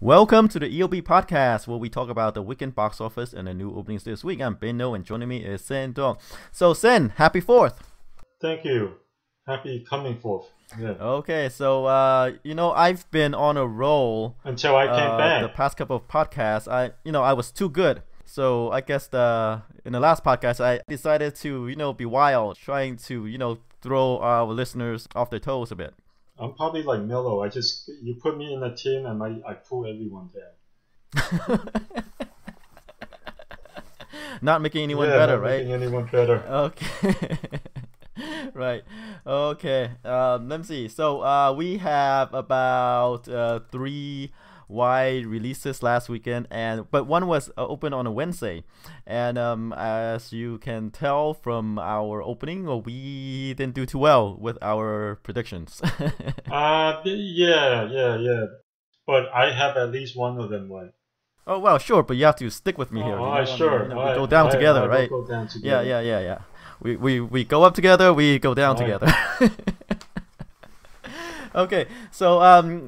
Welcome to the EOB Podcast, where we talk about the weekend box office and the new openings this week. I'm Benno, and joining me is Sen Dong. So, Sen, happy 4th. Thank you. Happy coming forth. Yeah. Okay, so, I've been on a roll. Until I came back. The past couple of podcasts, I was too good. So, I guess in the last podcast, I decided to, be wild, trying to, throw our listeners off their toes a bit. I'm probably like Milo. You put me in a team and I pull everyone down. Not making anyone better, not right? Making anyone better. Okay. Right. Okay. Let me see. So we have about 3 wide releases last weekend, but one was open on a Wednesday, and as you can tell from our opening, we didn't do too well with our predictions. Yeah. But I have at least one of them right. Oh well, sure, but you have to stick with me here. Sure. We go down together, right? We'll go down together. Yeah. We go up together, we go down together. Okay, so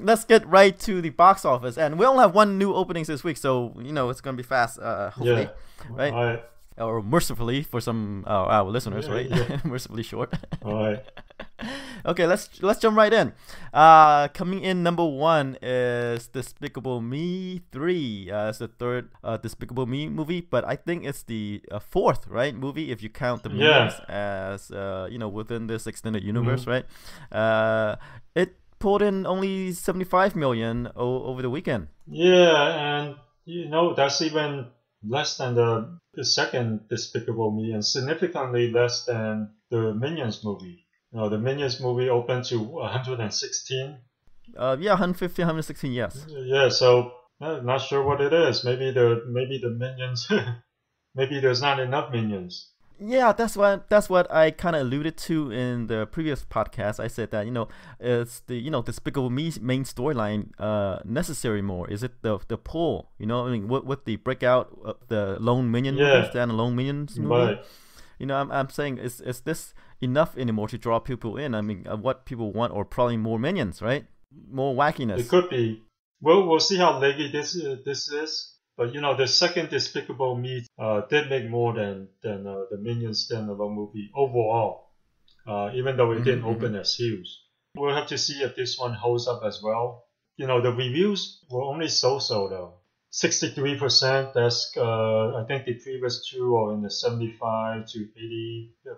let's get right to the box office, and we only have one new openings this week, so it's gonna be fast, hopefully, right? Or mercifully for some our listeners, right? Yeah. Mercifully short. All right. Okay, let's jump right in. Coming in number 1 is Despicable Me 3. It's the third Despicable Me movie, but I think it's the 4th, right, movie if you count the movies as within this extended universe, right? It pulled in only 75 million over the weekend. Yeah, and that's even less than the second Despicable Me, and significantly less than the Minions movie. The Minions movie opened to 116. 115, 116, yes. Yeah, so not sure what it is. Maybe the Minions. Maybe there's not enough Minions. Yeah, that's what I kind of alluded to in the previous podcast. I said that it's the Despicable Me's main storyline necessary more. Is it the pull? With the breakout of the lone minion movie, standalone minions movie. Right. I'm saying is this enough anymore to draw people in? I mean, what people want, or probably more minions, right? More wackiness. It could be. We'll see how leggy this is. But the second Despicable Me did make more than the Minions standalone movie overall, even though it didn't open as huge. We'll have to see if this one holds up as well. The reviews were only so-so though. 63%. That's I think the previous two are in the 75 to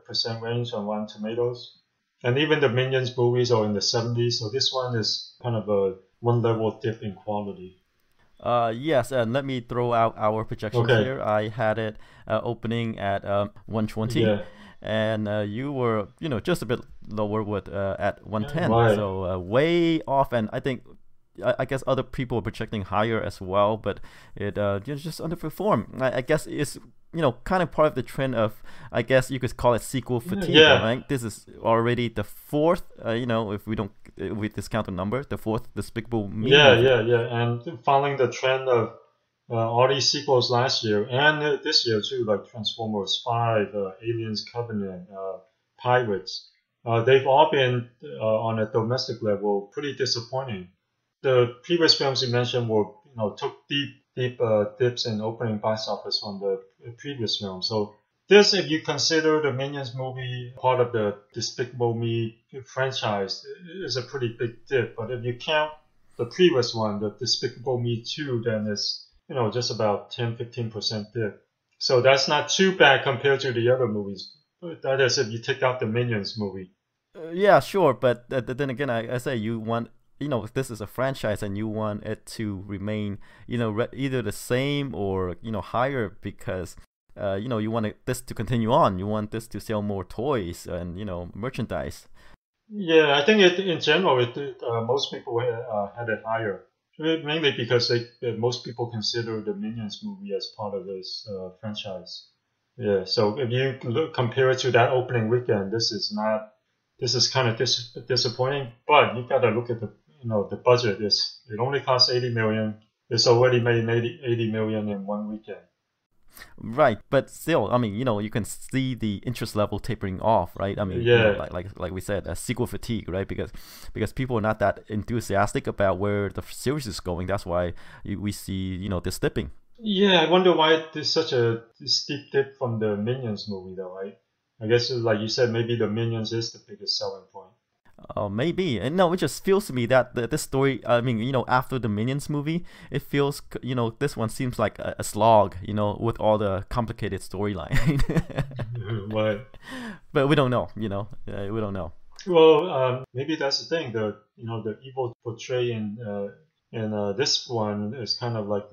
80% range on Rotten Tomatoes, and even the Minions movies are in the 70s. So this one is kind of a one level dip in quality. Yes, and let me throw out our projections here. I had it opening at 120, and you were just a bit lower with at 110, so way off. And I guess other people were projecting higher as well, but it just underperformed. I guess it's kind of part of the trend of, I guess you could call it sequel fatigue. Right? This is already the 4th. If we discount the number, the 4th Despicable Me. Yeah. And following the trend of all these sequels last year and this year too, like Transformers 5, Aliens Covenant, Pirates, they've all been on a domestic level pretty disappointing. The previous films you mentioned were took deep dips in opening box office from the previous film. So this, if you consider the Minions movie part of the Despicable Me franchise, is a pretty big dip. But if you count the previous one, the Despicable Me 2, then it's just about 10-15% dip. So that's not too bad compared to the other movies. That is, if you take out the Minions movie. Yeah, sure. But then again, I say you want. If this is a franchise and you want it to remain, either the same or, higher, because, you want this to continue on. You want this to sell more toys and, merchandise. Yeah, I think in general, most people had it higher. Mainly because most people consider the Minions movie as part of this franchise. Yeah, so if you compare it to that opening weekend, this is kind of disappointing. But you got to look at the budget. It only cost 80 million. It's already made 80 million in one weekend. Right, but still, I mean, you can see the interest level tapering off, right? I mean, like we said, sequel fatigue, right? Because people are not that enthusiastic about where the series is going. That's why we see, this dipping. Yeah, I wonder why there's such a steep dip from the Minions movie, though, right? I guess, like you said, maybe the Minions is the biggest selling point. Maybe. And no, it just feels to me that this story, I mean, after the Minions movie, it feels, this one seems like a slog, with all the complicated storyline. Right. But we don't know, we don't know. Well, maybe that's the thing. The evil portrayed in this one is kind of like,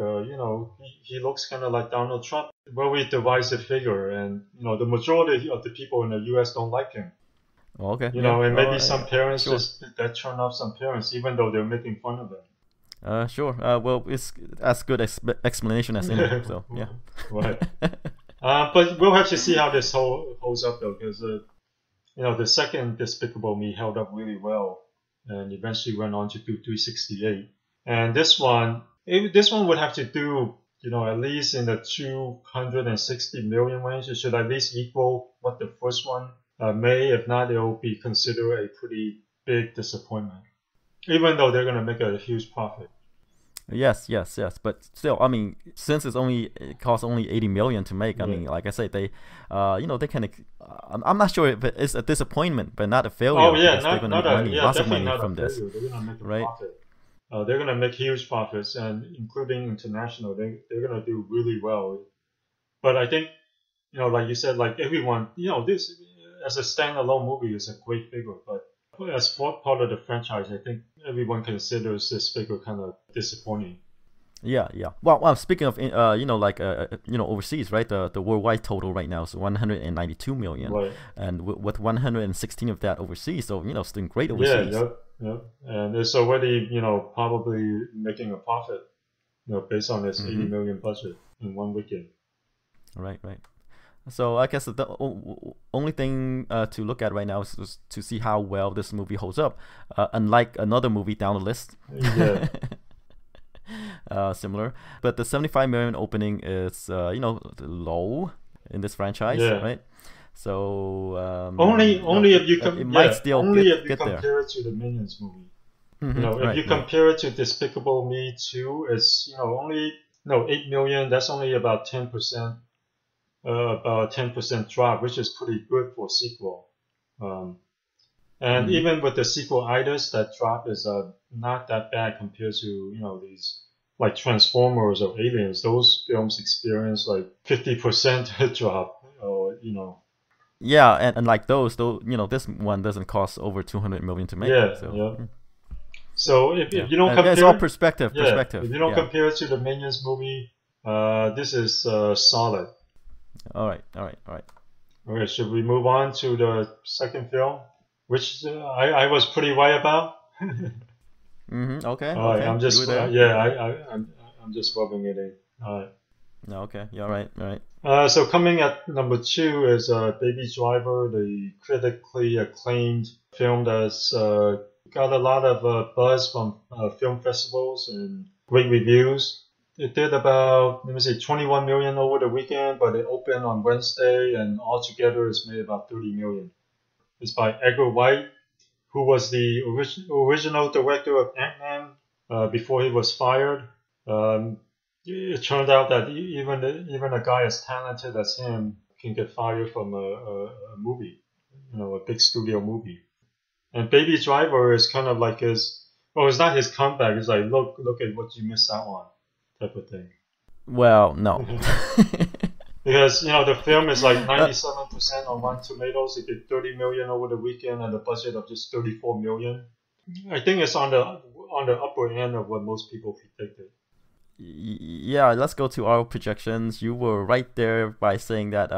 he looks kind of like Donald Trump, very divisive figure, and the majority of the people in the U.S. don't like him. Okay. And maybe some parents that turn off some parents, even though they're making fun of them. Sure. Well, it's as good explanation as any. So yeah. Right. But we'll have to see how this holds up, though, because the second Despicable Me held up really well, and eventually went on to do 368. And this one would have to do, at least in the 260 million range. It should at least equal what the first one may. If not, it will be considered a pretty big disappointment, even though they're going to make a huge profit. Yes. But still, I mean, since it costs only 80 million to make, I mean, like I said, they kind of. I'm not sure if it's a disappointment, but not a failure. Oh yeah, they're going to make money, lots of money from this. They're going to make a profit. They're going to make huge profits, and including international, they're going to do really well. But I think, like you said, like everyone, this as a standalone movie is a great figure, but as part of the franchise, I think everyone considers this figure kind of disappointing. Yeah. Well, speaking of, overseas, right? The worldwide total right now is 192 million, right. And with 116 of that overseas, so it's doing great overseas. Yeah, and it's already probably making a profit, based on this 80 million budget in one weekend. Right. So I guess the only thing to look at right now is to see how well this movie holds up. Unlike another movie down the list. Yeah. Similar, but the 75 million opening is low in this franchise, right? So only if you might still if you get compare there. it to the Minions movie. If you compare it to Despicable Me 2, it's only 8 million. That's only about 10%. About a 10% drop, which is pretty good for a sequel. And even with the sequelitis, that drop is not that bad compared to these like Transformers or Aliens. Those films experience like 50% drop, or Yeah, and like those, this one doesn't cost over 200 million to make. So if you don't compare, it's all perspective. If you don't compare it to the Minions movie, this is solid. All right. Okay, should we move on to the second film, which I was pretty right about? Okay. All right, I'm just I'm just rubbing it in. All right. Okay. Yeah. All right. So coming at number 2 is Baby Driver, the critically acclaimed film that's got a lot of buzz from film festivals and great reviews. It did about 21 million over the weekend, but it opened on Wednesday, and altogether it's made about 30 million. It's by Edgar Wright, who was the original director of Ant-Man before he was fired. It turned out that even a guy as talented as him can get fired from a movie, a big studio movie. And Baby Driver is kind of like it's not his comeback. It's like look at what you missed out on, type of thing. Well, no. Because the film is like 97% on Rotten Tomatoes. It did 30 million over the weekend and a budget of just 34 million. I think it's on the upper end of what most people predicted. Yeah, let's go to our projections. You were right there by saying that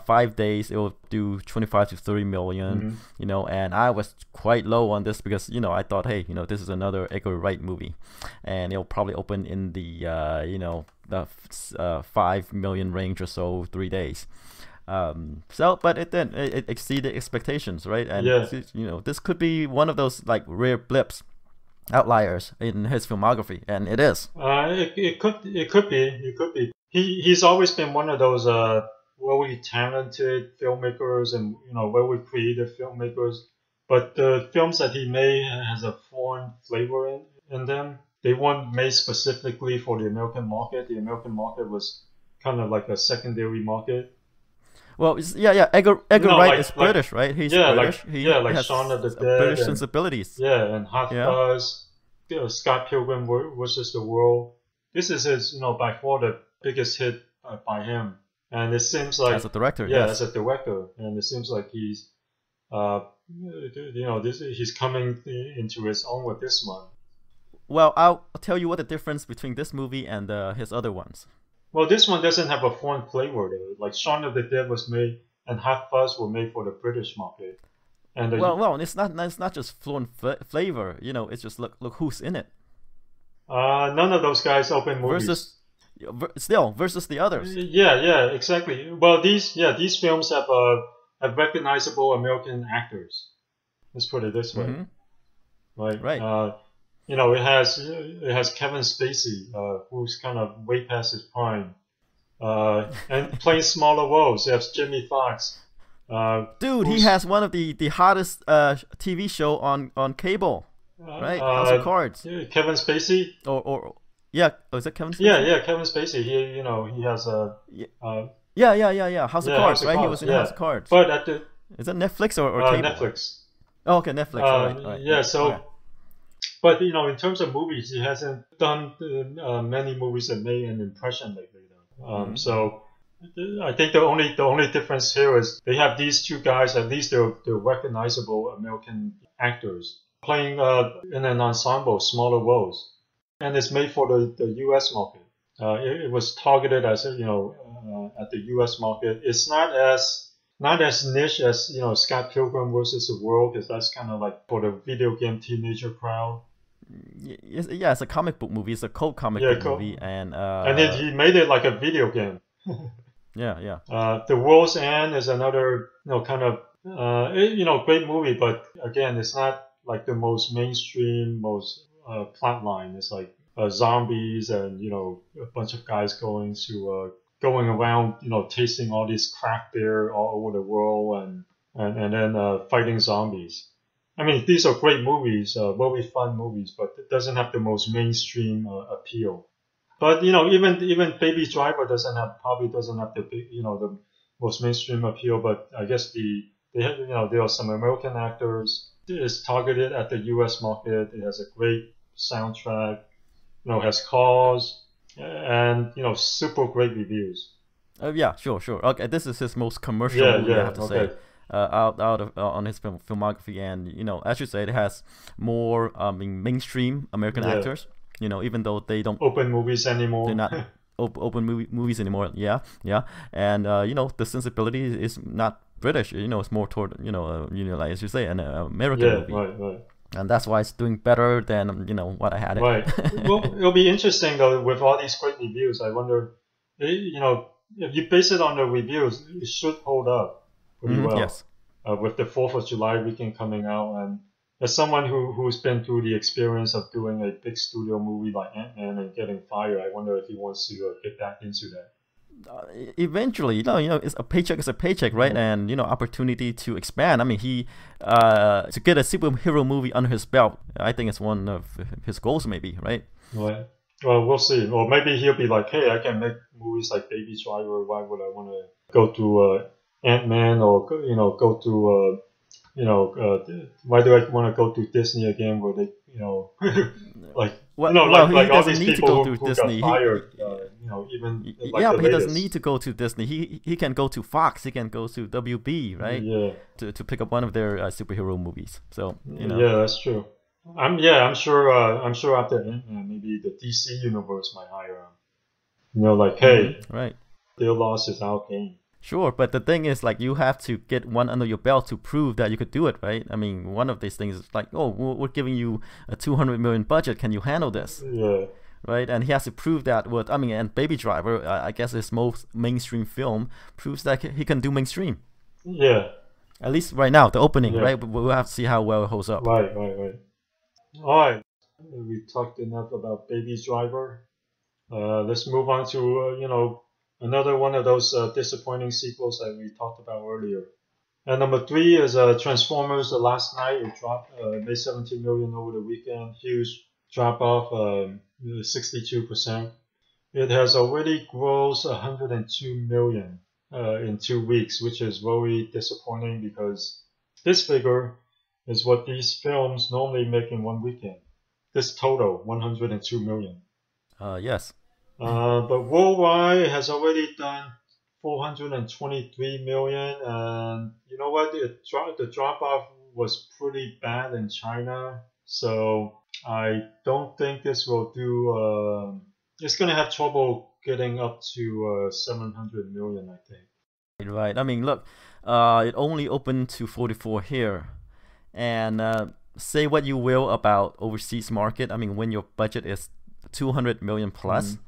5 days it will do 25 to 30 million, and I was quite low on this because I thought, hey, this is another Edgar Wright movie, and it'll probably open in the the 5 million range or so, 3 days. But it exceeded expectations, right? And this could be one of those like rare blips, outliers in his filmography, and it is. It could be. he's always been one of those very talented filmmakers and very creative filmmakers. But the films that he made has a foreign flavor in them. They weren't made specifically for the American market. The American market was kind of like a secondary market. Well, Edgar Wright is British, right? He's British. Like Shaun of the Dead, British sensibilities. Yeah, and Hot Fuzz, Scott Pilgrim versus the World. This is his, by far the biggest hit by him. And it seems like as a director, as a director, and it seems like he's, he's coming into his own with this one. Well, I'll tell you what the difference between this movie and his other ones. Well, this one doesn't have a foreign flavor though. Like Shaun of the Dead was made, and Hot Fuzz were made for the British market. And it's not just foreign flavor. It's just look who's in it. None of those guys open movies. Versus the others. Yeah, exactly. Well, these films have recognizable American actors. Let's put it this way. Mm-hmm. Right. It has Kevin Spacey, who's kind of way past his prime, and playing smaller roles. It has Jimmy Fox. Dude, he has one of the hottest TV show on cable, right? House of Cards. Kevin Spacey. Is it Kevin Spacey? Yeah, Kevin Spacey. He has a. House of Cards, right? He was in House of Cards. But is it Netflix or cable? Netflix. Oh, okay, Netflix. All right. Yeah, so. Right. But in terms of movies, he hasn't done many movies that made an impression lately, though. So I think the only difference here is they have these two guys. At least they're recognizable American actors playing in an ensemble, smaller roles, and it's made for the U.S. market. It was targeted as at the U.S. market. It's not as niche as Scott Pilgrim versus the World, because that's kind of like for the video game teenager crowd. Yeah, it's a comic book movie. It's a cult comic book movie, and then he made it like a video game. Yeah. The World's End is another kind of great movie, but again, it's not like the most mainstream, most plot line. It's like zombies and a bunch of guys going around tasting all this craft beer all over the world and then fighting zombies. I mean, these are great movies, very fun movies, but it doesn't have the most mainstream appeal. But even Baby Driver probably doesn't have the most mainstream appeal. But I guess there are some American actors. It is targeted at the U.S. market. It has a great soundtrack. Has cars and super great reviews. Yeah, sure. Okay, this is his most commercial movie, I have to say. Out of on his filmography, and as you said, it has more mainstream American actors. Even though they don't open movies anymore, they're not open movies anymore. Yeah, and the sensibility is not British. It's more toward like as you say, an American movie. Right. And that's why it's doing better than what I had. Right. Well, it'll be interesting though with all these great reviews. I wonder, if you base it on the reviews, it should hold up pretty well. Yes. With the 4th of July weekend coming out, and as someone who's been through the experience of doing a big studio movie like Ant-Man and getting fired, I wonder if he wants to get back into that. Eventually, it's a paycheck, right? And opportunity to expand. I mean, he to get a superhero movie under his belt, I think it's one of his goals, maybe, right? Right. Well, we'll see. Or maybe he'll be like, hey, I can make movies like Baby Driver. Why would I want to go to Ant-Man or go to why do I want to go to Disney again? Where they like he doesn't need to go to Disney. Got fired, but he doesn't need to go to Disney. He can go to Fox. He can go to WB, right? Yeah. To pick up one of their superhero movies. So Yeah, that's true. I'm sure after Ant-Man, maybe the DC universe might hire him. Hey, right. Their loss is our gain. Sure, but the thing is, like, you have to get one under your belt to prove that you could do it, right? I mean, one of these things is like, oh, we're giving you a $200 million budget. Can you handle this? Yeah. Right, and he has to prove that with. I mean, and Baby Driver, I guess his most mainstream film, proves that he can do mainstream. Yeah. At least right now, the opening, right? But we'll have to see how well it holds up. Right. All right. We talked enough about Baby Driver. Let's move on to another one of those disappointing sequels that we talked about earlier. And number 3 is Transformers: The Last Night. It dropped, made 17 million over the weekend. Huge drop off, 62%. It has already grossed 102 million in 2 weeks, which is very disappointing because this figure is what these films normally make in one weekend. This total 102 million. Yes. But worldwide it has already done 423 million, and you know what? The drop off was pretty bad in China, so I don't think this will do. It's gonna have trouble getting up to 700 million, I think. Right. I mean, look, it only opened to 44 here, and say what you will about overseas market. I mean, when your budget is 200 million plus,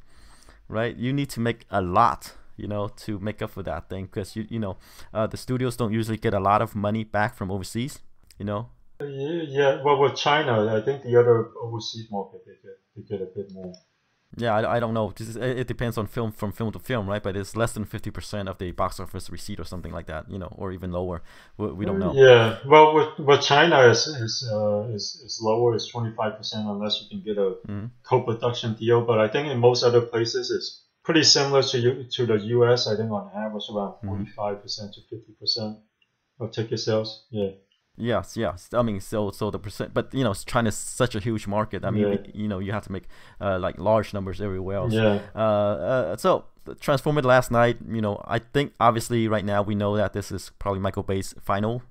right? You need to make a lot, to make up for that thing, because the studios don't usually get a lot of money back from overseas, Yeah. Well, with China, I think the other overseas market they get a bit more. Yeah, I don't know. It depends on from film to film, right? But it's less than 50% of the box office receipt or something like that, or even lower. We don't know. Yeah, well, with China is lower, it's 25% unless you can get a co-production deal. But I think in most other places it's pretty similar to the US. I think on average around 45% to 50% of ticket sales. Yeah. Yes. I mean, so the percent, but China's such a huge market. I mean, you have to make like large numbers everywhere else. Yeah. So Transformers: Last Night. I think obviously right now we know that this is probably Michael Bay's final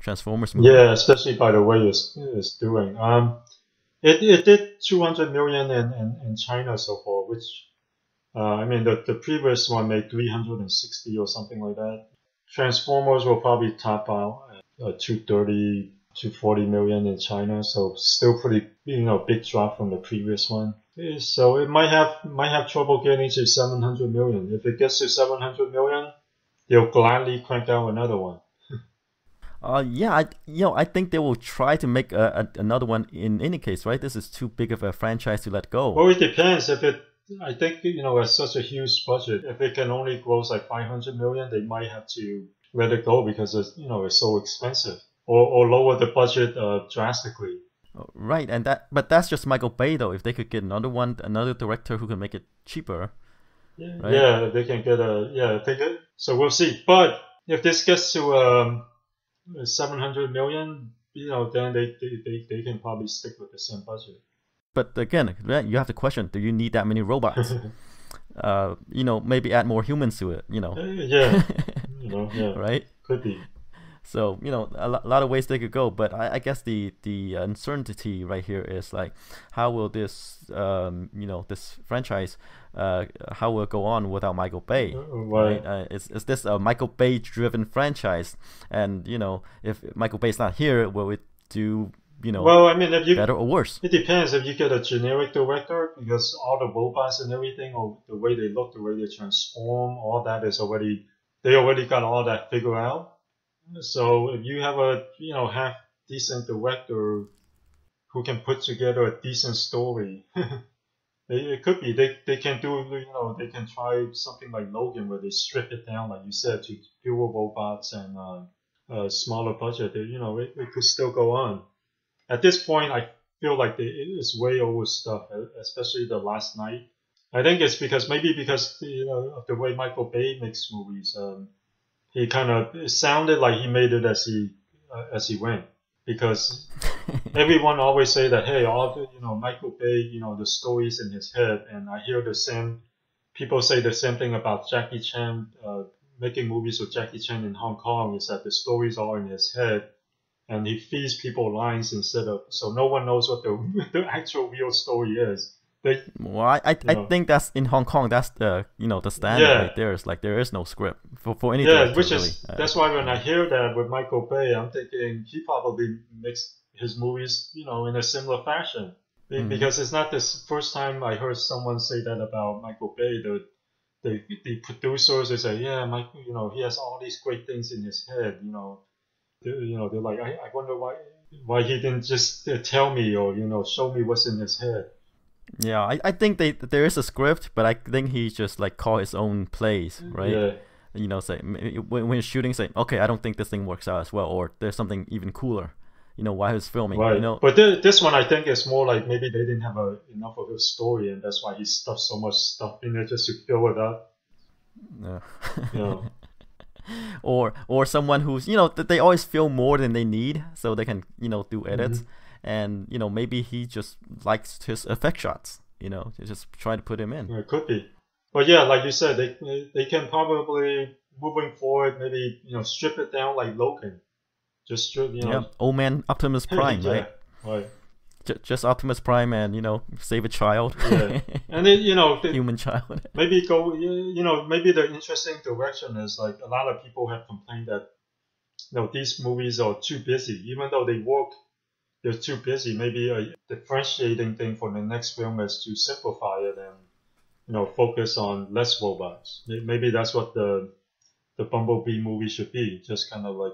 Transformers movie. Yeah, especially by the way it's doing. It did 200 million in China so far, which I mean the previous one made 360 or something like that. Transformers will probably top out at 230 to 40 million in China, so still pretty big drop from the previous one. So it might have trouble getting to 700 million. If it gets to 700 million, they'll gladly crank out another one. Yeah, I think they will try to make another one in any case, right? This is too big of a franchise to let go. Well, it depends. I think at such a huge budget, if it can only gross like 500 million, they might have to let it go because it's so expensive, or lower the budget drastically. Right, but that's just Michael Bay though. If they could get another director who can make it cheaper. Yeah, right? Yeah, they can get so we'll see. But if this gets to 700 million, then they can probably stick with the same budget. But again, you have to question: do you need that many robots? Maybe add more humans to it. Yeah. Yeah. Right. Could be. So a lot of ways they could go, but I guess the uncertainty right here is like, how will this this franchise how will it go on without Michael Bay? Right. Is this a Michael Bay driven franchise? And if Michael Bay's not here, will it do well, I mean, better or worse? It depends. If you get a generic director, because all the robots and everything, or the way they look, the way they transform, all that is they already got all that figured out. So if you have a half decent director who can put together a decent story, it could be they can do they can try something like Logan where they strip it down, like you said, to fewer robots and smaller budget. It could still go on. At this point, I feel like it's way overstuffed, especially The Last Night. I think it's because of the way Michael Bay makes movies. He it sounded like he made it as he went, because everyone always say that, hey, Michael Bay, the story's in his head, and I hear the same people say the same thing about Jackie Chan. Making movies with Jackie Chan in Hong Kong is that the stories are in his head, and he feeds people lines so no one knows what the actual real story is. Well, I think that's in Hong Kong. That's the the standard right there. Is like there is no script for any director. Which is that's why when I hear that with Michael Bay, I'm thinking he probably makes his movies in a similar fashion, because it's not the first time I heard someone say that about Michael Bay. The producers, they say, yeah, Michael, he has all these great things in his head. They're like, I wonder why he didn't just tell me or show me what's in his head. Yeah, I think there is a script, but I think he just like call his own plays, right? Yeah. You know, say when shooting, say, okay, I don't think this thing works out as well, or there's something even cooler. You know, while he's filming. Right. You know, but this one I think is more like maybe they didn't have enough of a story, and that's why he stuffed so much stuff in there just to fill it up. Yeah. You know. or someone who's, you know, they always film more than they need, so they can, you know, do edits. And, you know, maybe he just likes his effect shots, you know, just try to put him in. It could be. But yeah, like you said, they can probably, moving forward, maybe, you know, strip it down like Logan. Just strip, you know. Yeah, old man Optimus Prime, yeah, right? Just Optimus Prime and, you know, save a child. Yeah. And then, you know, human child. Maybe go, you know, maybe the interesting direction is like a lot of people have complained that, you know, these movies are too busy, even though they work. They're too busy. Maybe a differentiating thing for the next film is to simplify it and, you know, focus on less robots. Maybe that's what the Bumblebee movie should be. Just kind of like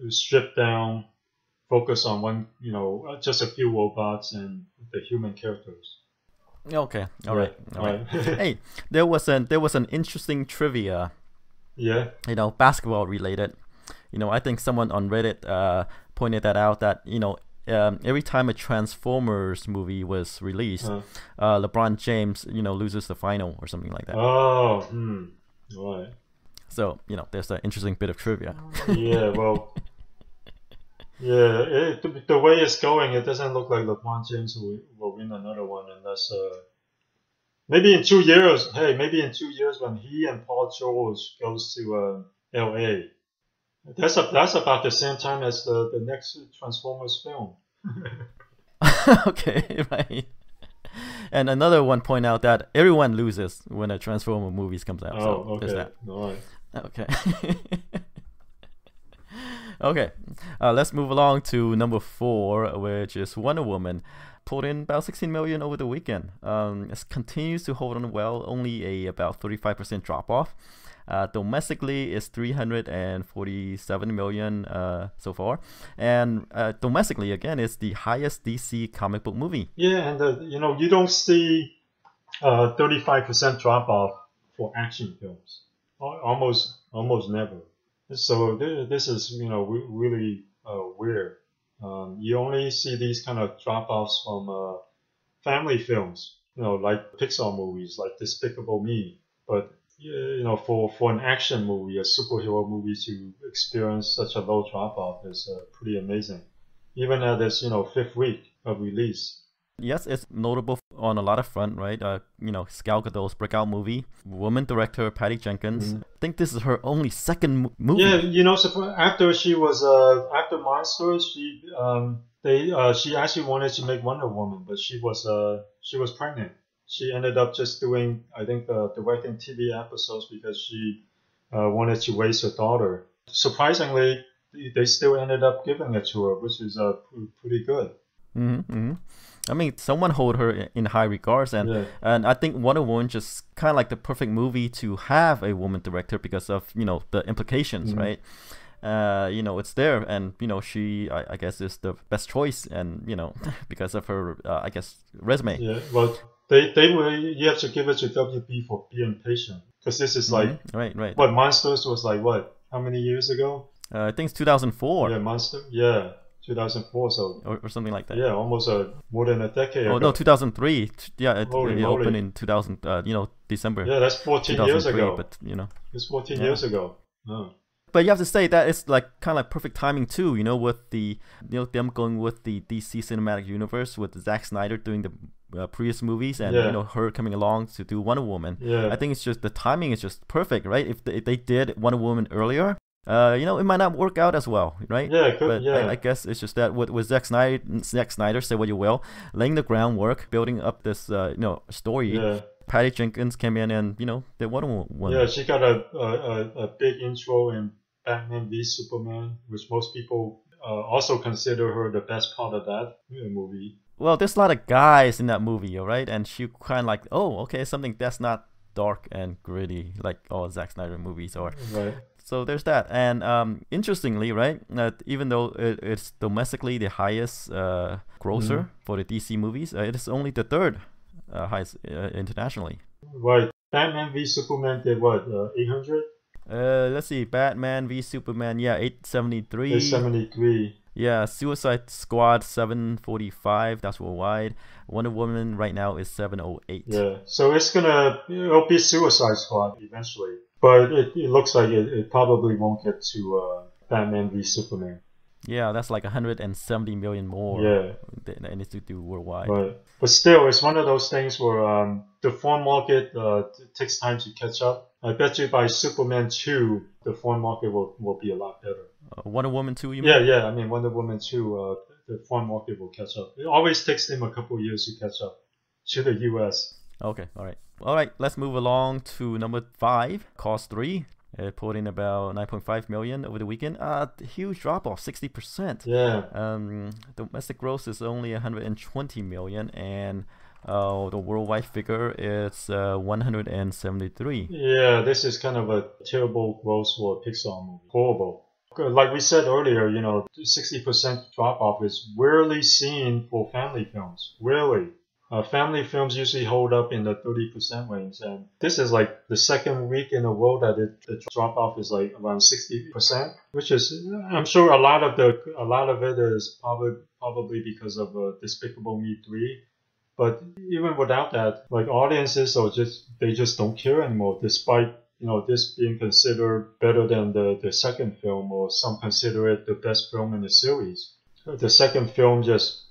strip down, focus on one, you know, just a few robots and the human characters. Okay, all right. Hey, there was an interesting trivia. Yeah. You know, basketball related. You know, I think someone on Reddit pointed that out, that, you know, every time a Transformers movie was released, LeBron James, you know, loses the final or something like that. Oh, right. So, you know, there's an interesting bit of trivia. Yeah, well, yeah, the way it's going, it doesn't look like LeBron James will win another one unless maybe in 2 years. Hey, maybe in 2 years when he and Paul George goes to LA. That's about the same time as the next Transformers film. Okay, right. And another one point out that everyone loses when a Transformer movie comes out. Oh, so okay. There's that. All right. Okay. Okay. Let's move along to number 4, which is Wonder Woman. Pulled in about 16 million over the weekend. It continues to hold on well, only about 35% drop off. Domestically, it's 347 million so far, and domestically, again, it's the highest DC comic book movie. Yeah, and you know, you don't see 35% drop off for action films. Almost never. So this is, you know, really weird. You only see these kind of drop offs from family films, you know, like Pixar movies, like Despicable Me, but you know, for an action movie, a superhero movie, to experience such a low drop off is pretty amazing, even at this, you know, 5th week of release. Yes, it's notable on a lot of front, right? You know, Gal Gadot's breakout movie, woman director Patty Jenkins. I think this is her only second movie. Yeah, you know, so after she was after Monsters, she actually wanted to make Wonder Woman, but she was pregnant. She ended up just doing, I think, directing TV episodes because she wanted to raise her daughter. Surprisingly, they still ended up giving it to her, which is pretty good. I mean, someone hold her in high regards, and I think Wonder Woman just kind of like the perfect movie to have a woman director because of, you know, the implications, right? You know, it's there, and, you know, she I guess is the best choice, and, you know, because of her I guess resume. Yeah, well, you have to give it to WB for being patient, because this is like right. What, Monsters was like what? How many years ago? I think it's 2004. Yeah, Monster. Yeah. 2004, so or something like that. Yeah, almost more than a decade ago. Oh no, 2003. Yeah, it moly. opened in 2000. You know, December. Yeah, that's 14 years ago. But you know, it's 14 years ago. Oh. But you have to say that it's like kind of like perfect timing too. You know, with the, you know, them going with the DC cinematic universe with Zack Snyder doing the previous movies, and you know, her coming along to do Wonder Woman. Yeah. I think it's just the timing is just perfect, right? If they did Wonder Woman earlier, you know, it might not work out as well, right? Yeah, but I guess it's just that with Zack Snyder, say what you will, laying the groundwork, building up this you know, story. Yeah. Patty Jenkins came in and, you know, did Wonder Woman. Yeah, she got a big intro in Batman v Superman, which most people also consider her the best part of that movie. Well, there's a lot of guys in that movie, all right, and she kind of like, oh, okay, something that's not dark and gritty like all Zack Snyder movies are. Right. So there's that. And interestingly, right, even though it's domestically the highest grosser for the DC movies, it is only the third highest internationally. Right. Batman v Superman did what? 800. Let's see. Batman v Superman. Yeah, 873. 873. Yeah, Suicide Squad 745. That's worldwide. Wonder Woman right now is 708. Yeah. So it'll be Suicide Squad eventually, but it looks like it probably won't get to Batman v Superman. Yeah, that's like 170 million more. Yeah. Than it needs to do worldwide. Right. But still, it's one of those things where the foreign market takes time to catch up. I bet you by Superman 2, the foreign market will be a lot better. Wonder Woman 2, you mean? Yeah. I mean, Wonder Woman 2, the foreign market will catch up. It always takes them a couple of years to catch up to the US. Okay, all right. Let's move along to number 5, Cars 3. It pulled in about 9.5 million over the weekend. Huge drop off, 60%. Yeah. Domestic gross is only 120 million, and the worldwide figure is 173. Yeah, this is kind of a terrible gross for a Pixar movie. Horrible. Like we said earlier, 60% drop off is rarely seen for family films. Rarely. Family films usually hold up in the 30% range, and this is like the second week in a row that the drop off is like around 60%, which is, I'm sure a lot of it is probably because of Despicable Me 3. But even without that, like audiences they just don't care anymore, despite this being considered better than the second film, or some consider it the best film in the series. The second film just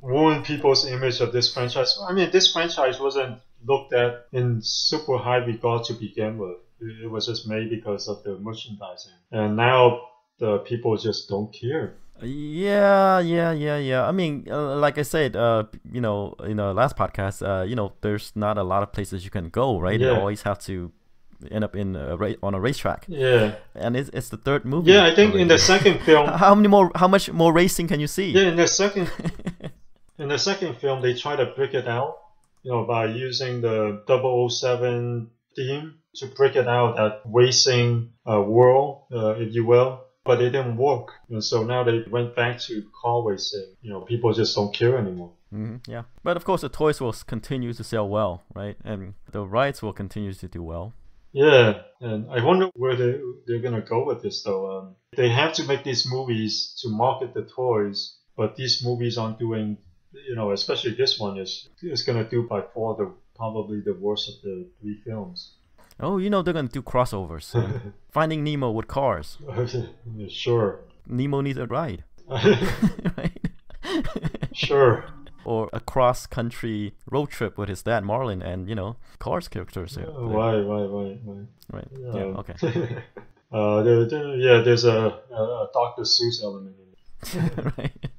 ruined people's image of this franchise. I mean, this franchise wasn't looked at in super high regard to begin with. It was just made because of the merchandising. And now the people just don't care. Yeah. I mean, like I said, in the last podcast, there's not a lot of places you can go, right? Yeah. You always have to end up on a racetrack. Yeah. And it's the third movie. Yeah, I think already. In the second film, how much more racing can you see? Yeah, in the second film, they try to break it out, by using the 007 theme to break it out, that racing world, if you will. But it didn't work, and so now they went back to car racing. People just don't care anymore. Mm-hmm, yeah, but of course the toys will continue to sell well, right? And the rides will continue to do well. Yeah, and I wonder where they're gonna go with this though. They have to make these movies to market the toys, but these movies aren't doing. Especially this one is gonna do by far probably the worst of the 3 films. Oh, they're gonna do crossovers. Finding Nemo with cars. Sure. Nemo needs a ride. Right? Sure. Or a cross-country road trip with his dad Marlin and Cars characters. Right. Yeah. Okay. There's a Dr. Seuss element in it. Right.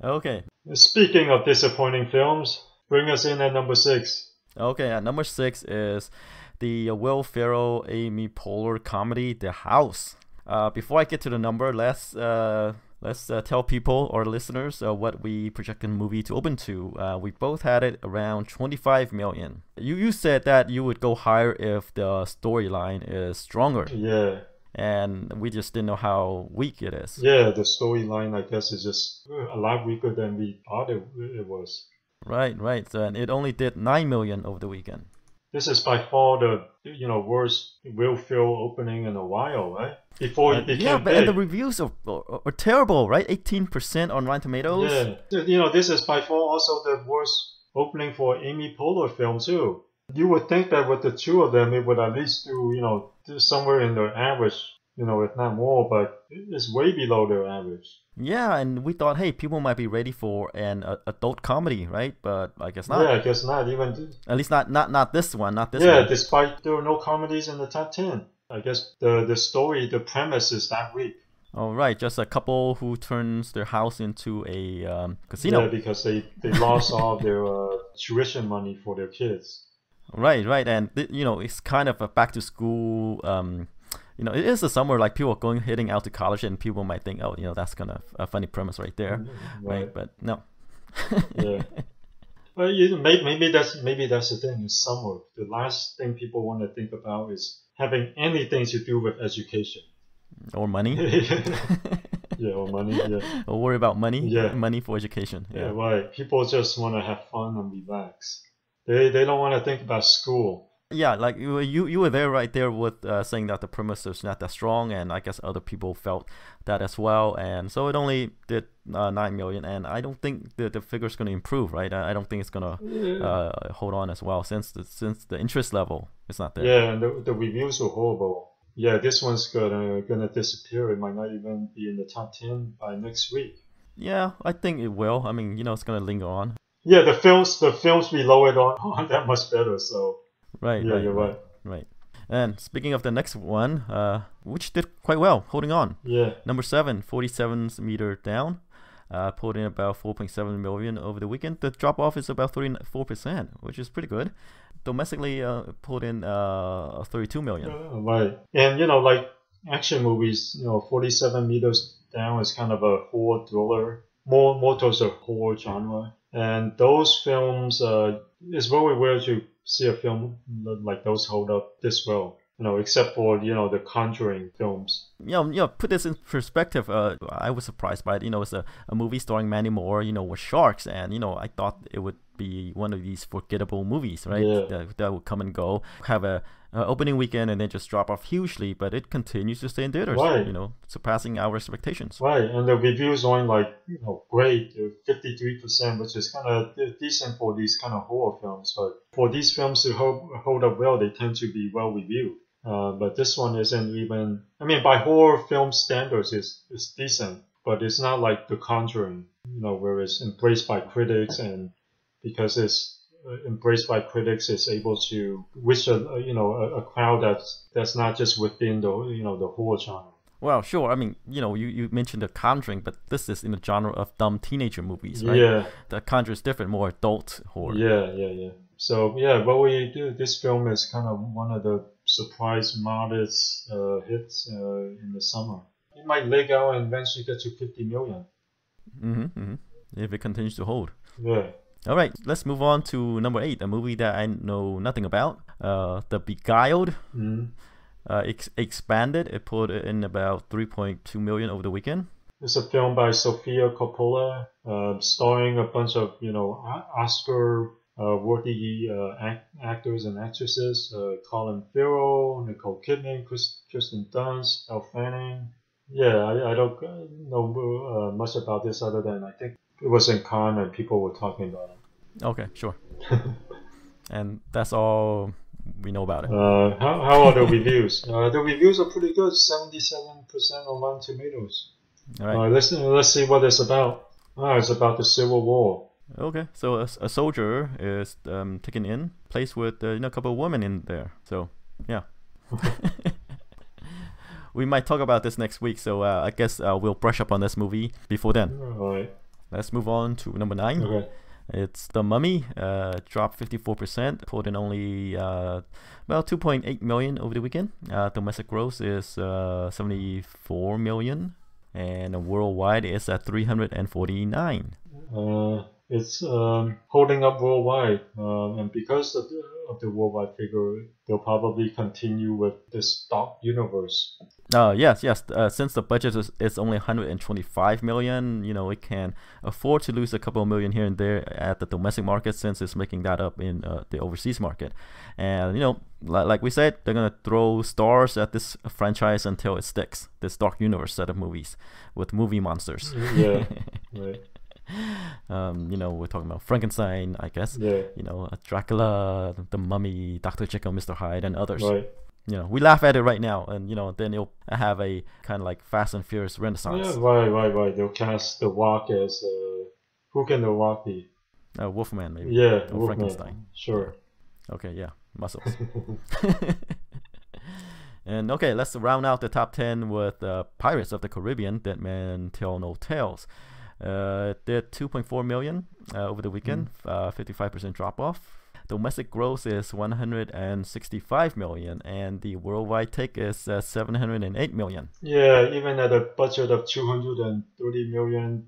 Okay. Speaking of disappointing films, bring us in at number 6. Okay, at number 6 is the Will Ferrell, Amy Poehler comedy, The House. Before I get to the number, let's tell people, or listeners, what we projected the movie to open to. We both had it around 25 million. You said that you would go higher if the storyline is stronger. Yeah. And we just didn't know how weak it is. Yeah, the storyline, I guess, is just a lot weaker than we thought it was. Right. So, and it only did 9 million over the weekend. This is by far the worst Will Ferrell opening in a while, right? Before it became big. And the reviews are terrible, right? 18% on Rotten Tomatoes. Yeah, this is by far also the worst opening for Amy Poehler film too. You would think that with the two of them, it would at least do somewhere in their average, if not more, but it's way below their average. Yeah, and we thought, hey, people might be ready for an adult comedy, right? But I guess not. Yeah, I guess not. At least not this one, not this one. Yeah, despite there were no comedies in the top 10. I guess the story, the premise is that weak. Oh, right. Just a couple who turns their house into a casino. Yeah, because they lost all their tuition money for their kids. Right. And, it's kind of a back to school, it is the summer, like people are heading out to college, and people might think, oh, that's kind of a funny premise right there. Right. But no. Yeah. Well, maybe that's the thing. In summer, the last thing people want to think about is having anything to do with education or money. or money, yeah. Or worry about money, Yeah. money for education. Yeah, right. People just want to have fun and relax. They don't want to think about school. Yeah, like you were there right there with saying that the premise is not that strong, and I guess other people felt that as well, and so it only did 9 million, and I don't think the figure's going to improve, right? I don't think it's going to hold on as well since the interest level is not there. Yeah, and the reviews were horrible. Yeah, this one's gonna disappear. It might not even be in the top 10 by next week. Yeah, I think it will. I mean, it's going to linger on. Yeah, the films below it aren't that much better. So right, yeah, right, you're right. And speaking of the next one, which did quite well, holding on. Yeah. Number 7, 47 meter down, pulled in about 4.7 million over the weekend. The drop off is about 34%, which is pretty good. Domestically, pulled in 32 million. Right, and like action movies, 47 meters down is kind of a horror thriller, more towards a horror genre. And those films, it's very rare to see a film like those hold up this well. Except for the Conjuring films. Put this in perspective. I was surprised by it. It's a movie starring Mandy Moore. With sharks, and I thought it would be one of these forgettable movies, right? Yeah. That would come and go, have a opening weekend, and then just drop off hugely. But it continues to stay in theaters, right. Surpassing our expectations. Right, and the reviews only great, 53%, which is kind of decent for these kind of horror films. But for these films to hold up well, they tend to be well reviewed. But this one isn't even. I mean, by horror film standards, it's decent, but it's not like The Conjuring, where it's embraced by critics, and because it's embraced by critics, it's able to reach a crowd that's not just within the the horror genre. Well, sure. I mean, you mentioned The Conjuring, but this is in the genre of dumb teenager movies, right? Yeah. The Conjuring is different, more adult horror. Yeah. So yeah, what we do, this film is kind of one of the surprise modest hits in the summer. It might leg out and eventually get to 50 million. If it continues to hold. Yeah. All right, let's move on to number 8, a movie that I know nothing about. The Beguiled. Expanded. It pulled in about 3.2 million over the weekend. It's a film by Sofia Coppola, starring a bunch of Oscar worthy actors and actresses: Colin Farrell, Nicole Kidman, Kirsten Dunst, Elle Fanning. Yeah, I don't know much about this other than I think it was in Cannes and people were talking about it. Okay, sure. And that's all we know about it. How are the reviews? The reviews are pretty good, 77% on Rotten Tomatoes. All right. Let's see what it's about. It's about the Civil War. Okay, so a soldier is taken in, placed with a couple of women in there. So yeah. We might talk about this next week, so I guess we'll brush up on this movie before then. All right. Let's move on to number 9. Okay. It's The Mummy, dropped 54%, pulled in only about 2.8 million over the weekend. Domestic gross is 74 million, and worldwide is at 349. It's holding up worldwide, and because of the worldwide figure, they'll probably continue with this Dark Universe. Yes. Since the budget is only 125 million, it can afford to lose a couple of million here and there at the domestic market, since it's making that up in the overseas market. And like we said, they're gonna throw stars at this franchise until it sticks. This Dark Universe set of movies with movie monsters. Yeah, right. We're talking about Frankenstein, I guess. Yeah. Dracula, The Mummy, Dr. Jekyll, Mr. Hyde, and others. Right. We laugh at it right now, and then it'll have a kind of like Fast and Furious renaissance. Yeah, right. They'll cast The Rock as who can The Rock be? Wolfman, maybe. Yeah, or Wolfman. Frankenstein. Sure. Okay, yeah, muscles. And okay, let's round out the top 10 with Pirates of the Caribbean: Dead Men Tell No Tales. Did 2.4 million over the weekend, 55% drop off. Domestic gross is 165 million, and the worldwide take is 708 million. Yeah, even at a budget of 230 million,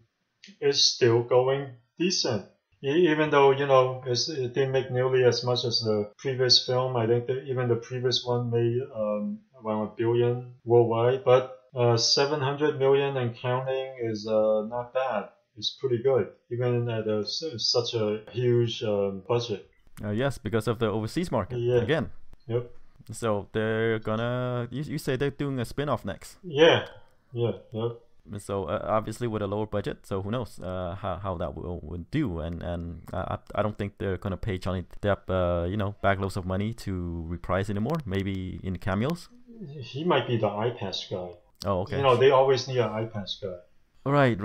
it's still going decent. Even though it didn't make nearly as much as the previous film. I think that even the previous one made around $1 billion worldwide, but $700 million and counting is not bad. It's pretty good, even at such a huge budget. Yes, because of the overseas market again. Yep. So they're gonna. You say they're doing a spin-off next. Yeah. Yep. So obviously with a lower budget, so who knows how that will do, and I don't think they're gonna pay Johnny Depp backloads of money to reprise anymore. Maybe in cameos. He might be the eye patch guy. Oh, okay. They always need an eye patch guy. Right.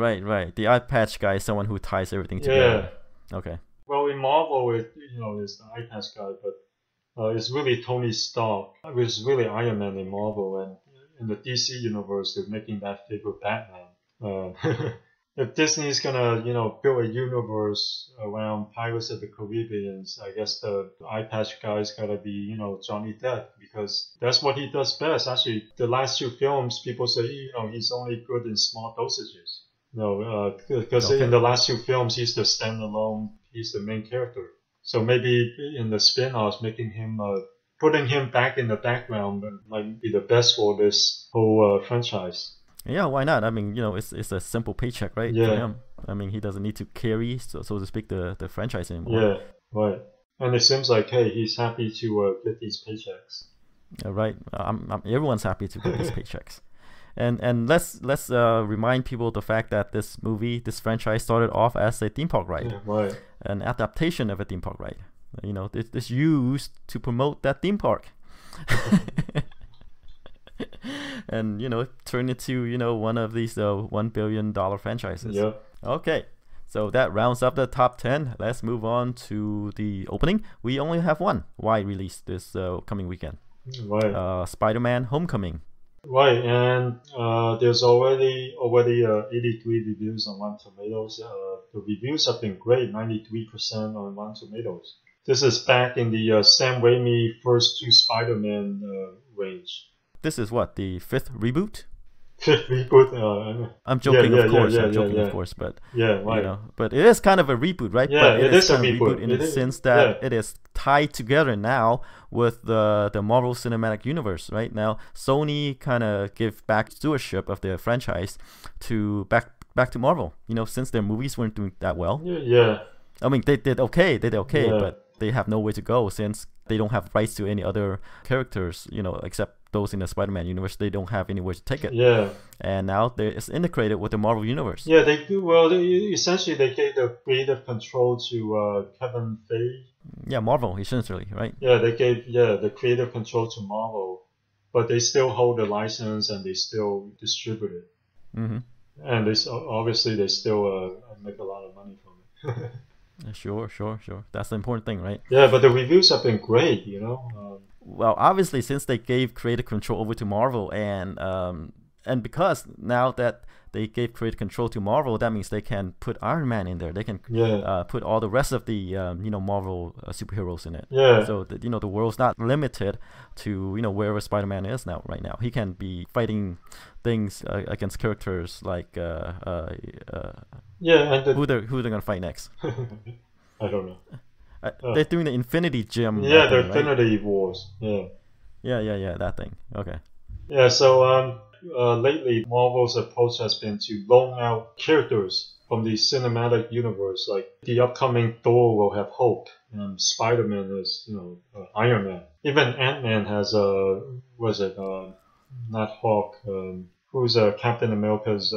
The eye patch guy is someone who ties everything together. Yeah. Okay. Well, in Marvel, it's the eye patch guy, but it's really Tony Stark. It's really Iron Man in Marvel, and in the DC universe, they're making that fit with Batman. If Disney's gonna, build a universe around Pirates of the Caribbean, I guess the eye patch guy's gotta be, Johnny Depp, because that's what he does best. Actually, the last two films, people say, he's only good in small dosages. Because in the last two films, he's the standalone, he's the main character. So maybe in the spin-offs, putting him back in the background might be the best for this whole franchise. Yeah, why not? I mean, it's a simple paycheck, right? Yeah. For him. I mean, he doesn't need to carry, so to speak, the franchise anymore. Yeah, right. And it seems like, hey, he's happy to get these paychecks. Right. Everyone's happy to get these paychecks. And let's remind people of the fact that this franchise started off as a theme park ride. Yeah, right. An adaptation of a theme park ride. It's used to promote that theme park. And it turned into one of these $1 billion franchises. Yep. Okay, so that rounds up the top 10. Let's move on to the opening. We only have one wide release this coming weekend. Right. Spider-Man: Homecoming. Right, and there's already 83 reviews on Rotten Tomatoes. The reviews have been great, 93% on Rotten Tomatoes. This is back in the Sam Raimi first two Spider-Man range. This is what, the fifth reboot? Fifth reboot. I'm joking, of course, but yeah, right. But it is kind of a reboot, right? Yeah, but it is a reboot in the sense that it is tied together now with the Marvel Cinematic Universe. Right now, Sony kind of give back stewardship of their franchise to back to Marvel. Since their movies weren't doing that well. Yeah. I mean, they did okay, but they have nowhere to go since they don't have rights to any other characters, except those in the Spider-Man universe. They don't have anywhere to take it. Yeah. And now it's integrated with the Marvel universe. Yeah, they do. Well, essentially, they gave the creative control to Kevin Feige. Yeah, Marvel, essentially, right? Yeah, they gave the creative control to Marvel, but they still hold the license and they still distribute it. Mm-hmm. And they still make a lot of money from it. Sure. That's the important thing, right? Yeah, but the reviews have been great, Well, obviously, since they gave creative control over to Marvel, and because now that they gave creative control to Marvel, that means they can put Iron Man in there. They can put all the rest of the Marvel superheroes in it. Yeah. So that the world's not limited to wherever Spider-Man is right now. He can be fighting things against characters like who they're gonna fight next. I don't know. They're doing the Infinity Gem. Yeah, the Infinity Wars. Yeah. Yeah, that thing. Okay. Yeah, so lately Marvel's approach has been to loan out characters from the cinematic universe. Like the upcoming Thor will have Hulk, and Spider-Man is Iron Man. Even Ant-Man has not Hulk, who's Captain America's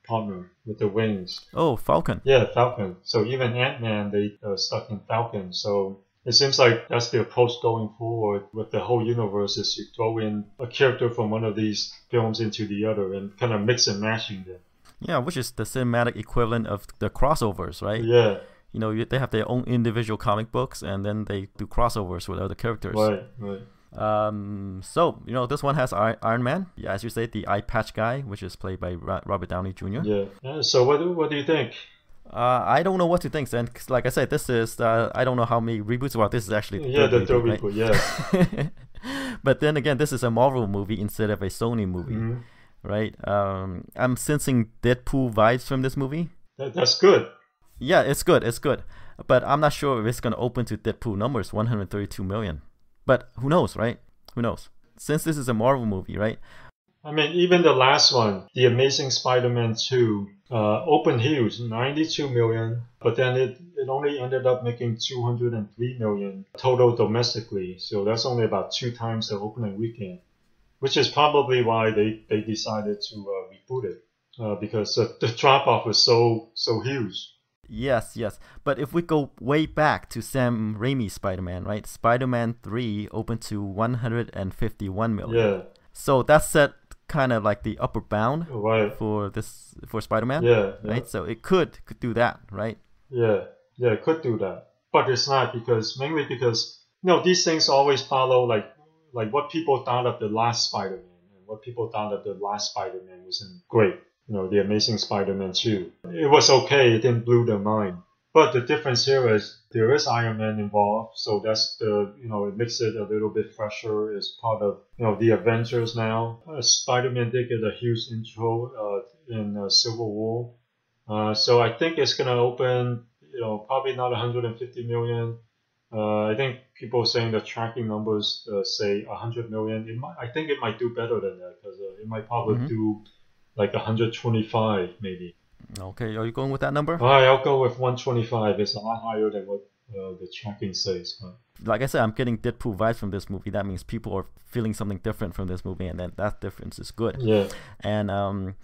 partner with the wings. Oh, Falcon. Yeah, Falcon. So even Ant-Man, they stuck in Falcon. So it seems like that's the approach going forward with the whole universe, is to throw in a character from one of these films into the other and kind of mix and matching them. Yeah, which is the cinematic equivalent of the crossovers, right? Yeah. They have their own individual comic books, and then they do crossovers with other characters. Right. So this one has Iron Man, as you say, the eye patch guy, which is played by Robert Downey Jr. Yeah. So what do you think? I don't know what to think, and like I said, this is I don't know how many reboots about this is actually the third reboot, right? But then again, this is a Marvel movie instead of a Sony movie, right? I'm sensing Deadpool vibes from this movie. That's good. Yeah, it's good, but I'm not sure if it's gonna open to Deadpool numbers, 132 million. But who knows, right? Who knows? Since this is a Marvel movie, right? I mean, even the last one, The Amazing Spider-Man 2, opened huge, 92 million, but then it only ended up making 203 million total domestically. So that's only about 2 times the opening weekend, which is probably why they decided to reboot it, because the drop-off was so huge. Yes. But if we go way back to Sam Raimi's Spider-Man, right? Spider-Man 3 opened to 151 million. Yeah. So that set kind of like the upper bound for Spider-Man. Yeah. Right? So it could do that, right? Yeah, it could do that. But it's not mainly because these things always follow like what people thought of the last Spider-Man, and what people thought of the last Spider-Man wasn't great. The Amazing Spider-Man 2. It was okay, it didn't blow their mind. But the difference here is there is Iron Man involved, so that's it makes it a little bit fresher. It's part of, the Avengers now. Spider-Man did get a huge intro in Civil War. So I think it's going to open, probably not 150 million. I think people saying the tracking numbers say 100 million. I think it might do better than that, because it might probably do like 125 maybe. Okay, are you going with that number? All right, I'll go with 125. It's a lot higher than what the tracking says. But like I said, I'm getting Deadpool vibes from this movie. That means people are feeling something different from this movie, and then that difference is good. Yeah. And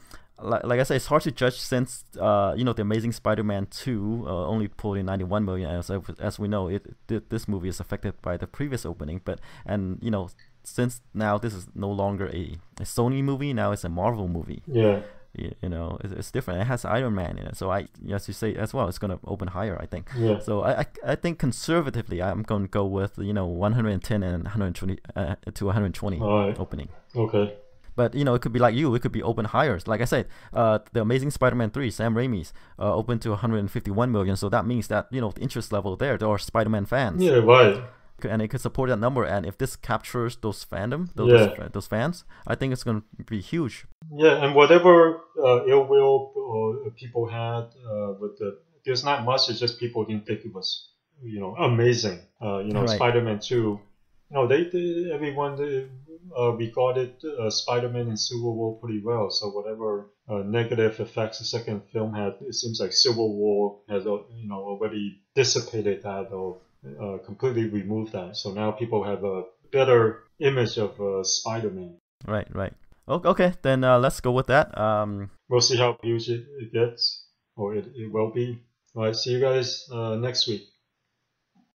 like I said, it's hard to judge since The Amazing Spider-Man 2 only pulled in 91 million. As we know, this movie is affected by the previous opening, since now this is no longer a Sony movie, now it's a Marvel movie. Yeah. It's different. It has Iron Man in it, so as you say as well, it's gonna open higher, I think. Yeah. So I think conservatively, I'm gonna go with 110 and 120 to 120 opening. Okay. But it could be like you. It could be open higher. Like I said, the Amazing Spider-Man 3, Sam Raimi's, opened to 151 million. So that means that the interest level there are Spider-Man fans. Yeah, right. And it could support that number. And if this captures those those fans, I think it's going to be huge. Yeah, and whatever ill will people had with there's not much. It's just people didn't think it was amazing. Right. Spider-Man 2. Everyone regarded Spider-Man in Civil War pretty well. So whatever negative effects the second film had, it seems like Civil War has already dissipated that or completely removed that. So now people have a better image of Spider-Man. Right. Okay, then let's go with that. We'll see how huge it gets, or it will be. All right, see you guys next week.